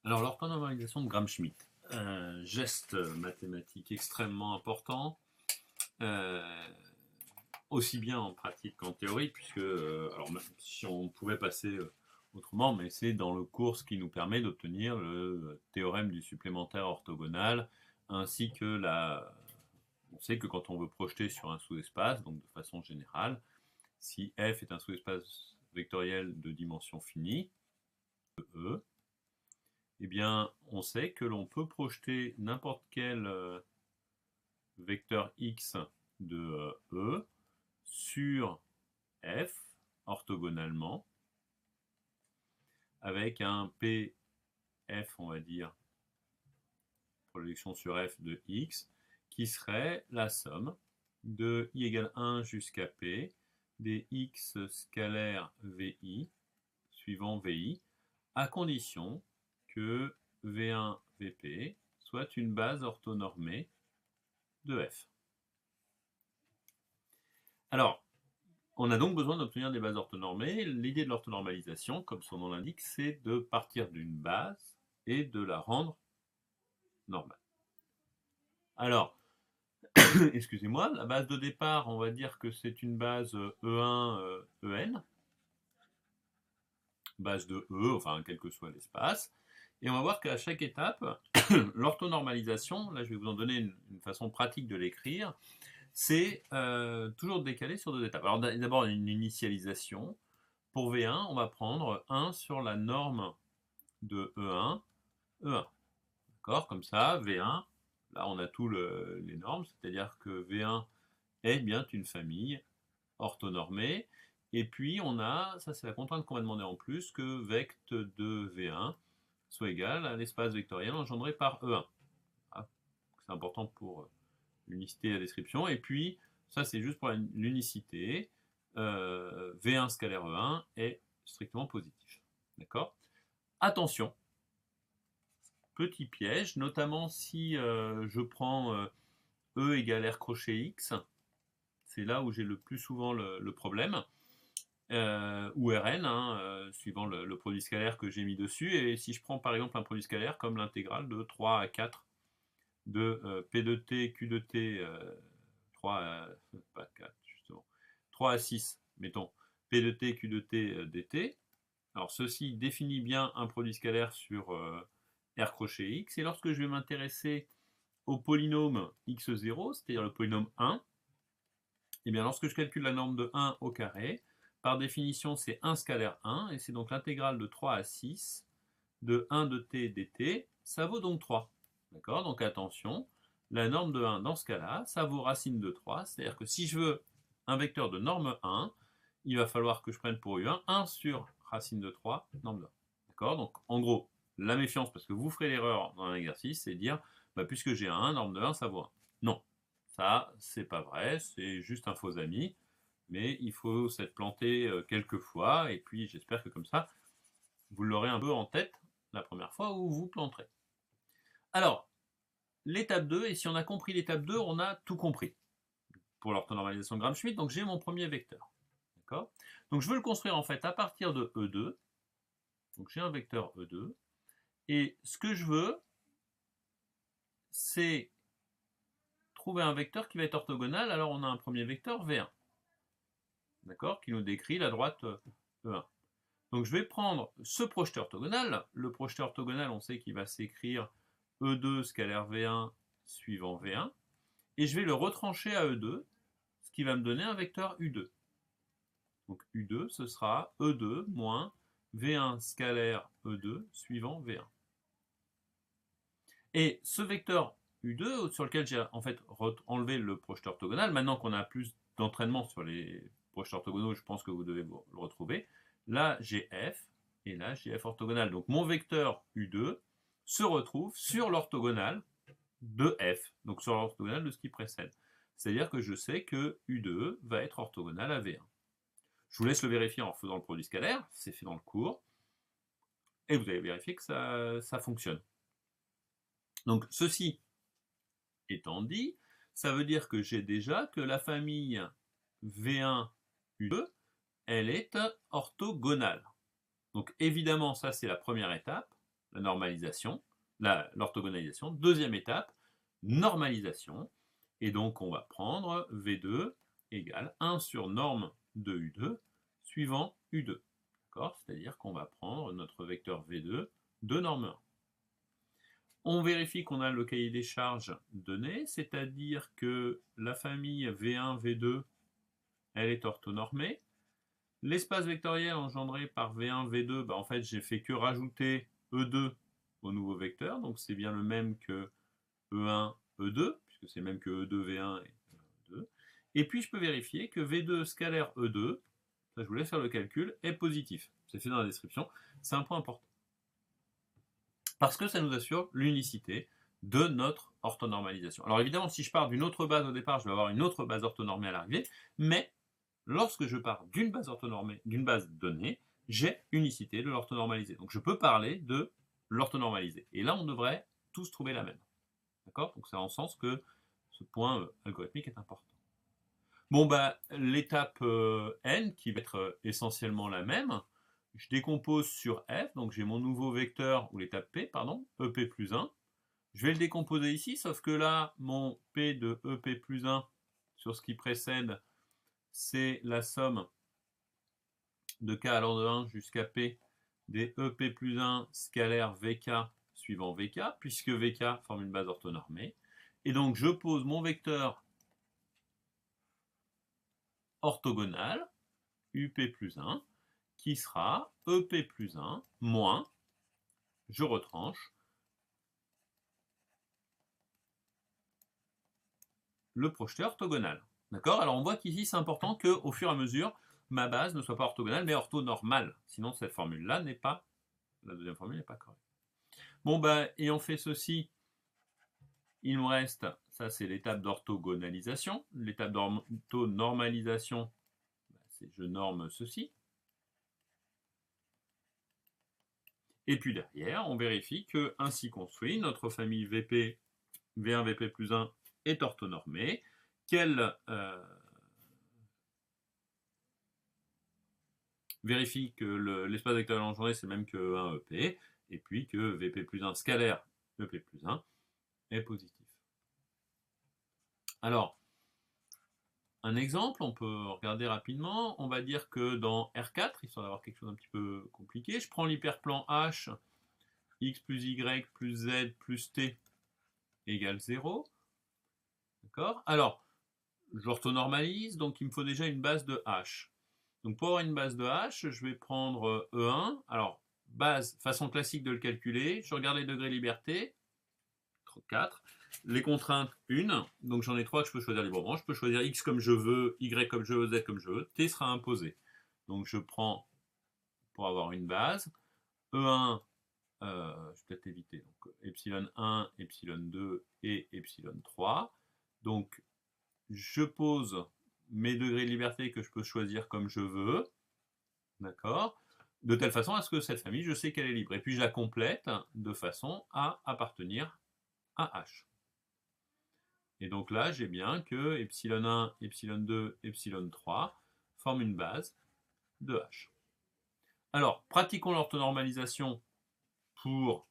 Alors, l'orthonormalisation de Gram-Schmidt, geste mathématique extrêmement important, aussi bien en pratique qu'en théorie, puisque, alors même si on pouvait passer autrement, mais c'est dans le cours ce qui nous permet d'obtenir le théorème du supplémentaire orthogonal, ainsi que on sait que quand on veut projeter sur un sous-espace, donc de façon générale, si f est un sous-espace vectoriel de dimension finie, E, eh bien, on sait que l'on peut projeter n'importe quel vecteur x de E sur f orthogonalement avec un pf, on va dire, projection sur f de x, qui serait la somme de i égale 1 jusqu'à p des x scalaires vi suivant vi, à condition que V1, Vp soit une base orthonormée de f. Alors, on a donc besoin d'obtenir des bases orthonormées. L'idée de l'orthonormalisation, comme son nom l'indique, c'est de partir d'une base et de la rendre normale. Alors, excusez-moi, la base de départ, on va dire que c'est une base E1, En, base de E, enfin quel que soit l'espace. Et on va voir qu'à chaque étape, l'orthonormalisation, là je vais vous en donner une façon pratique de l'écrire, c'est toujours décalé sur deux étapes. Alors d'abord une initialisation. Pour V1, on va prendre 1 sur la norme de E1, E1. D'accord? Comme ça, V1, là on a tous les normes, c'est-à-dire que V1 est bien une famille orthonormée. Et puis on a, ça c'est la contrainte qu'on va demander en plus, que vect de V1 soit égal à l'espace vectoriel engendré par E1. Ah, c'est important pour l'unicité de la description. Et puis, ça c'est juste pour l'unicité. V1 scalaire E1 est strictement positif. D'accord? Attention, petit piège, notamment si je prends E égale R crochet X, c'est là où j'ai le plus souvent le problème, ou Rn, suivant le produit scalaire que j'ai mis dessus. Et si je prends par exemple un produit scalaire comme l'intégrale de 3 à 4 de P de T, Q de T, 3 à, pas 4 justement, 3 à 6, mettons, P de T, Q de T, dt. Alors ceci définit bien un produit scalaire sur R crochet X. Et lorsque je vais m'intéresser au polynôme x0, c'est-à-dire le polynôme 1, et bien lorsque je calcule la norme de 1 au carré, par définition c'est 1 scalaire 1, et c'est donc l'intégrale de 3 à 6 de 1 de t dt, ça vaut donc 3. D'accord? Donc attention, la norme de 1 dans ce cas-là, ça vaut racine de 3, c'est-à-dire que si je veux un vecteur de norme 1, il va falloir que je prenne pour U1 1 sur racine de 3, norme de 1. D'accord? Donc en gros, la méfiance, parce que vous ferez l'erreur dans l'exercice, c'est de dire, bah, puisque j'ai un 1, norme de 1, ça vaut 1. Non, ça, c'est pas vrai, c'est juste un faux ami, mais il faut s'être planté quelques fois, et puis j'espère que comme ça, vous l'aurez un peu en tête la première fois où vous planterez. Alors, l'étape 2, et si on a compris l'étape 2, on a tout compris pour l'orthonormalisation de Gram-Schmidt. Donc j'ai mon premier vecteur. D'accord? Donc je veux le construire en fait à partir de E2. Donc j'ai un vecteur E2. Et ce que je veux, c'est trouver un vecteur qui va être orthogonal. Alors on a un premier vecteur V1. D'accord? Qui nous décrit la droite E1. Donc je vais prendre ce projeteur orthogonal. Le projeteur orthogonal, on sait qu'il va s'écrire E2 scalaire V1 suivant V1. Et je vais le retrancher à E2, ce qui va me donner un vecteur U2. Donc U2, ce sera E2 moins V1 scalaire E2 suivant V1. Et ce vecteur U2, sur lequel j'ai en fait enlevé le projeteur orthogonal, maintenant qu'on a plus d'entraînement sur les projeteurs orthogonaux, je pense que vous devez le retrouver. Là, j'ai F, et là, j'ai F orthogonal. Donc mon vecteur U2 se retrouve sur l'orthogonal de F, donc sur l'orthogonal de ce qui précède. C'est-à-dire que je sais que U2 va être orthogonal à V1. Je vous laisse le vérifier en faisant le produit scalaire, c'est fait dans le cours, et vous allez vérifier que ça fonctionne. Donc ceci étant dit, ça veut dire que j'ai déjà que la famille V1 U2, elle est orthogonale. Donc évidemment, ça c'est la première étape. la normalisation, l'orthogonalisation. Deuxième étape, normalisation. Et donc, on va prendre V2 égale 1 sur norme de U2 suivant U2. C'est-à-dire qu'on va prendre notre vecteur V2 de norme 1. On vérifie qu'on a le cahier des charges donné, c'est-à-dire que la famille V1, V2, elle est orthonormée. L'espace vectoriel engendré par V1, V2, bah en fait, j'ai fait que rajouter E2 au nouveau vecteur, donc c'est bien le même que E1, E2, puisque c'est le même que E2, V1 et E2. Et puis, je peux vérifier que V2 scalaire E2, ça je vous laisse faire le calcul, est positif. C'est fait dans la description. C'est un point important. Parce que ça nous assure l'unicité de notre orthonormalisation. Alors évidemment, si je pars d'une autre base au départ, je vais avoir une autre base orthonormée à l'arrivée, mais lorsque je pars d'une base orthonormée, d'une base donnée, j'ai unicité de l'orthonormalisé. Donc je peux parler de l'orthonormalisé. Et là, on devrait tous trouver la même. D'accord? Donc c'est en sens que ce point algorithmique est important. Bon, bah, l'étape n, qui va être essentiellement la même, je décompose sur f, donc j'ai mon nouveau vecteur, ou l'étape p, pardon, ep plus 1. Je vais le décomposer ici, sauf que là, mon p de ep plus 1, sur ce qui précède, c'est la somme de k allant de 1 jusqu'à p des ep plus 1 scalaire vk suivant vk, puisque vk forme une base orthonormée. Et donc, je pose mon vecteur orthogonal, up plus 1, qui sera EP plus 1 moins, je retranche, le projeté orthogonal. D'accord? Alors on voit qu'ici c'est important qu'au fur et à mesure, ma base ne soit pas orthogonale, mais orthonormale. Sinon cette formule-là n'est pas, la deuxième formule n'est pas correcte. Bon, ben, et on fait ceci, il me reste, ça c'est l'étape d'orthogonalisation. L'étape d'orthonormalisation, c'est je norme ceci. Et puis derrière, on vérifie que, ainsi construit, notre famille VP, V1, VP plus 1 est orthonormée, qu'elle vérifie que l'espace vectoriel engendré c'est même que 1 EP, et puis que VP plus 1 scalaire EP plus 1 est positif. Alors, un exemple, on peut regarder rapidement, on va dire que dans R4, histoire d'avoir quelque chose un petit peu compliqué, je prends l'hyperplan H, x plus y plus z plus t égale 0. D'accord? Alors, j'orthonormalise, donc il me faut déjà une base de H. Donc pour avoir une base de H, je vais prendre E1. Alors, base, façon classique de le calculer, je regarde les degrés liberté, 4. Les contraintes, 1. Donc j'en ai 3 que je peux choisir librement. Je peux choisir X comme je veux, Y comme je veux, Z comme je veux. T sera imposé. Donc je prends, pour avoir une base, E1, je vais peut-être éviter, donc epsilon 1, epsilon 2 et epsilon 3. Donc je pose mes degrés de liberté que je peux choisir comme je veux, d'accord, de telle façon à ce que cette famille, je sais qu'elle est libre. Et puis je la complète de façon à appartenir à H. Et donc là, j'ai bien que epsilon 1, epsilon 2, epsilon 3 forment une base de H. Alors, pratiquons l'orthonormalisation pour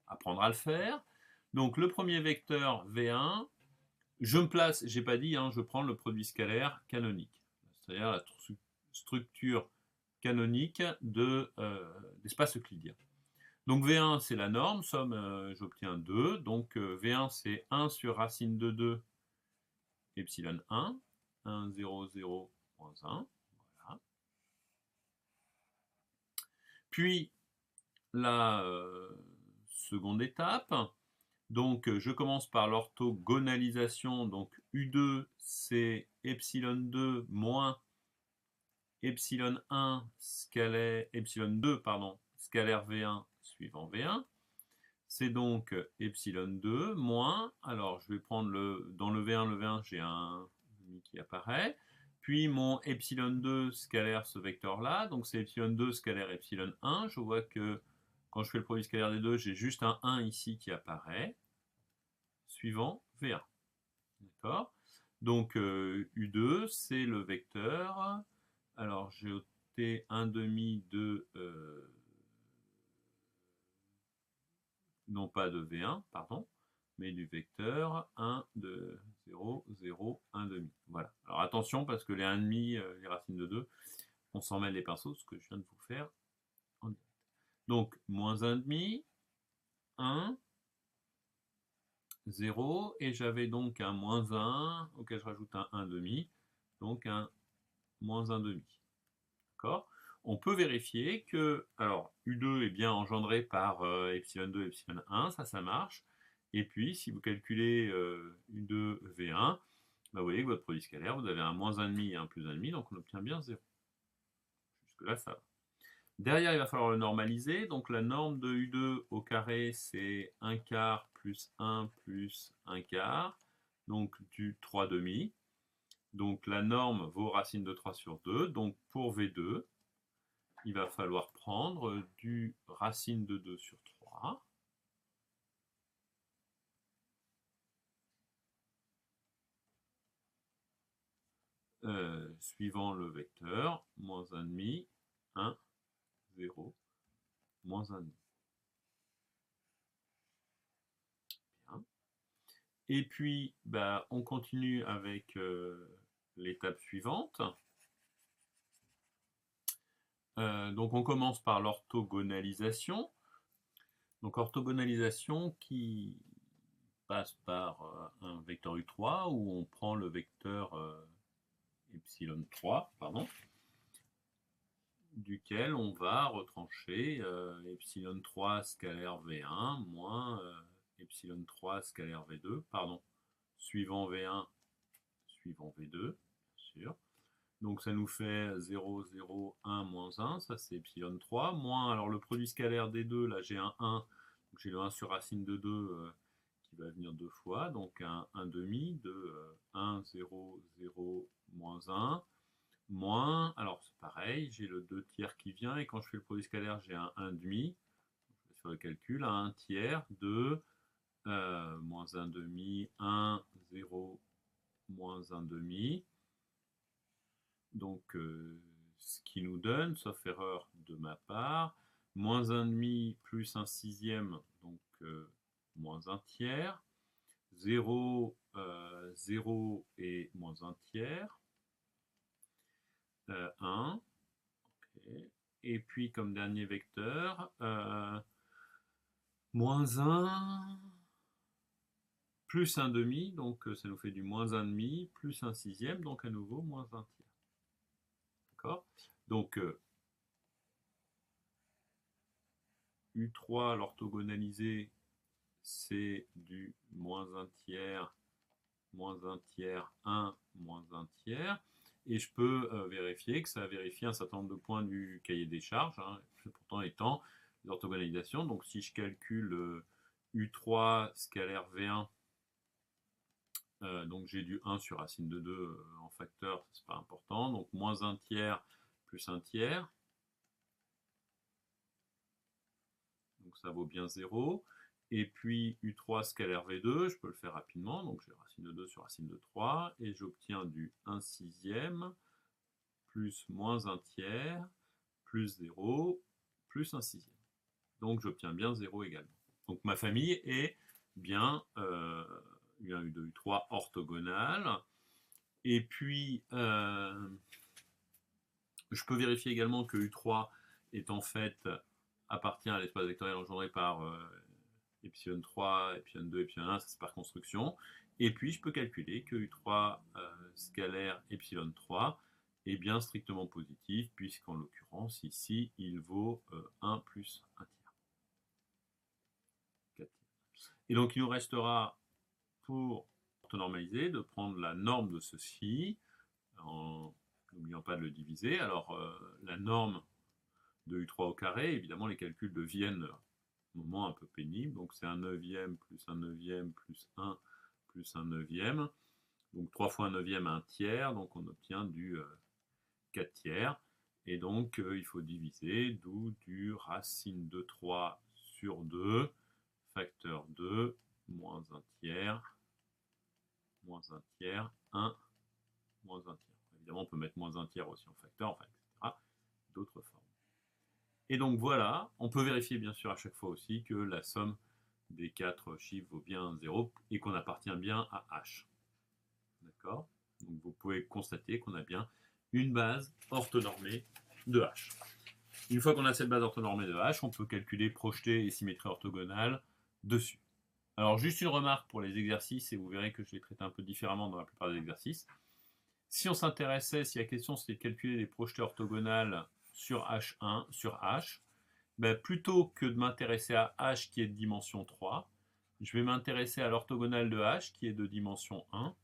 apprendre à le faire. Donc le premier vecteur V1, je me place, j'ai pas dit, hein, je prends le produit scalaire canonique, c'est-à-dire la structure canonique d'espace euclidien. Donc V1 c'est la norme, somme j'obtiens 2, donc V1 c'est 1 sur racine de 2 epsilon 1, 1, 0, 0, moins 1, voilà. Puis la seconde étape, donc je commence par l'orthogonalisation, donc U2 c'est epsilon 2 moins epsilon 1 scalaire, epsilon 2 pardon, scalaire V1 suivant V1. C'est donc epsilon 2 moins, alors je vais prendre dans le V1 j'ai un demi qui apparaît, puis mon epsilon 2 scalaire ce vecteur-là, donc c'est epsilon 2 scalaire epsilon 1, je vois que quand je fais le produit scalaire des deux, j'ai juste un 1 ici qui apparaît, suivant V1. D'accord? Donc U2, c'est le vecteur, alors j'ai ôté un demi de non pas de V1, pardon, mais du vecteur 1, 2, 0, 0, 1 demi. Voilà. Alors attention, parce que les 1 demi, les racines de 2, on s'en mêle les pinceaux, ce que je viens de vous faire en direct. Donc, moins 1 demi, 1, 0, et j'avais donc un moins 1, auquel je rajoute un 1 demi, donc un moins 1 demi. D'accord? On peut vérifier que, alors, U2 est bien engendré par epsilon 2, epsilon 1, ça marche. Et puis, si vous calculez U2, V1, bah, vous voyez que votre produit scalaire, vous avez un moins 1,5 et un plus 1,5, donc on obtient bien 0. Jusque-là, ça va. Derrière, il va falloir le normaliser. Donc la norme de U2 au carré, c'est 1 quart plus 1 plus 1 quart, donc du 3 demi. Donc la norme vaut racine de 3 sur 2. Donc pour V2, il va falloir prendre du racine de 2 sur 3. Suivant le vecteur, moins 1,5, 1, 0, moins 1,5. Bien. Et puis, bah, on continue avec l'étape suivante. Donc on commence par l'orthogonalisation. Donc orthogonalisation qui passe par un vecteur U3 où on prend le vecteur epsilon 3, pardon, duquel on va retrancher epsilon 3 scalaire V1 moins epsilon 3 scalaire V2, pardon, suivant V1, suivant V2, bien sûr. Donc ça nous fait 0, 0, 1, moins 1, ça c'est epsilon 3, moins, alors le produit scalaire des deux, là j'ai un 1, donc j'ai le 1 sur racine de 2 qui va venir deux fois, donc un 1 demi de 1, 0, 0, moins 1, moins, alors c'est pareil, j'ai le 2 tiers qui vient, et quand je fais le produit scalaire, j'ai un 1 demi, je vais faire le calcul, un 1 tiers de moins 1 demi, 1, 0, moins 1 demi, donc ce qui nous donne, sauf erreur de ma part, moins 1 demi plus 1 sixième, donc moins 1 tiers, 0, 0 et moins 1 tiers, 1, okay. Et puis comme dernier vecteur, moins 1 plus 1 demi, donc ça nous fait du moins 1 demi, plus 1 sixième, donc à nouveau moins 1 tiers. D'accord? Donc U3, l'orthogonalisé, c'est du moins 1 tiers, moins 1 tiers, 1, moins 1 tiers. Et je peux vérifier que ça vérifie un certain nombre de points du cahier des charges, hein, pourtant étant l'orthogonalisation. Donc si je calcule U3 scalaire V1, donc j'ai du 1 sur racine de 2 en facteur, c'est pas important. Donc moins 1 tiers plus 1 tiers. Donc ça vaut bien 0. Et puis U3 scalaire V2, je peux le faire rapidement. Donc j'ai racine de 2 sur racine de 3. Et j'obtiens du 1 sixième plus moins 1 tiers plus 0 plus 1 sixième. Donc j'obtiens bien 0 également. Donc ma famille est bien U1, U2, U3 orthogonale. Et puis je peux vérifier également que U3 est en fait appartient à l'espace vectoriel engendré par epsilon 3, epsilon 2, epsilon 1, ça c'est par construction. Et puis je peux calculer que U3 scalaire epsilon 3 est bien strictement positif, puisqu'en l'occurrence ici il vaut 1 plus 1 tiers. 4 tiers. Et donc il nous restera pour orthonormaliser de prendre la norme de ceci, en n'oubliant pas de le diviser. Alors la norme de U3 au carré, évidemment les calculs deviennent moment un peu pénible, donc c'est un neuvième plus un neuvième plus 1 plus un neuvième, donc 3 fois un neuvième, un tiers, donc on obtient du 4 tiers, et donc il faut diviser, d'où du racine de 3 sur 2, facteur 2, moins 1 tiers, moins 1 tiers, 1, moins 1 tiers. Évidemment on peut mettre moins 1 tiers aussi en facteur, enfin, etc. D'autres formes. Et donc voilà, on peut vérifier bien sûr à chaque fois aussi que la somme des 4 chiffres vaut bien 0 et qu'on appartient bien à H. D'accord? Donc vous pouvez constater qu'on a bien une base orthonormée de H. Une fois qu'on a cette base orthonormée de H, on peut calculer projeté et symétrie orthogonale dessus. Alors juste une remarque pour les exercices, et vous verrez que je les traite un peu différemment dans la plupart des exercices. Si on s'intéressait, si la question c'était de calculer les projetés orthogonales sur H1, sur H, ben, plutôt que de m'intéresser à H qui est de dimension 3, je vais m'intéresser à l'orthogonale de H qui est de dimension 1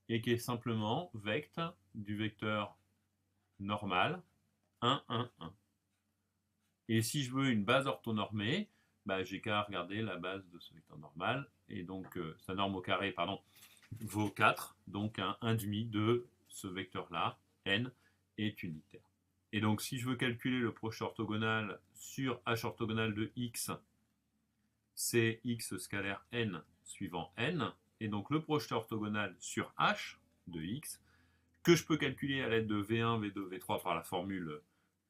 et qui est simplement vect du vecteur normal 1, 1, 1. Et si je veux une base orthonormée, bah, j'ai qu'à regarder la base de ce vecteur normal, et donc sa norme au carré, pardon, vaut 4, donc un 1,5 de ce vecteur-là, n, est unitaire. Et donc si je veux calculer le projet orthogonal sur h orthogonal de x, c'est x scalaire n suivant n, et donc le projet orthogonal sur h de x, que je peux calculer à l'aide de V1, V2, V3 par la formule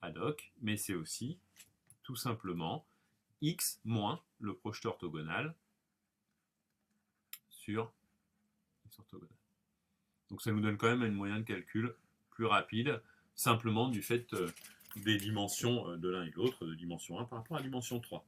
ad hoc, mais c'est aussi tout simplement x moins le projeté orthogonal sur x orthogonal. Donc ça nous donne quand même une moyenne de calcul plus rapide, simplement du fait des dimensions de l'un et de l'autre, de dimension 1 par rapport à dimension 3.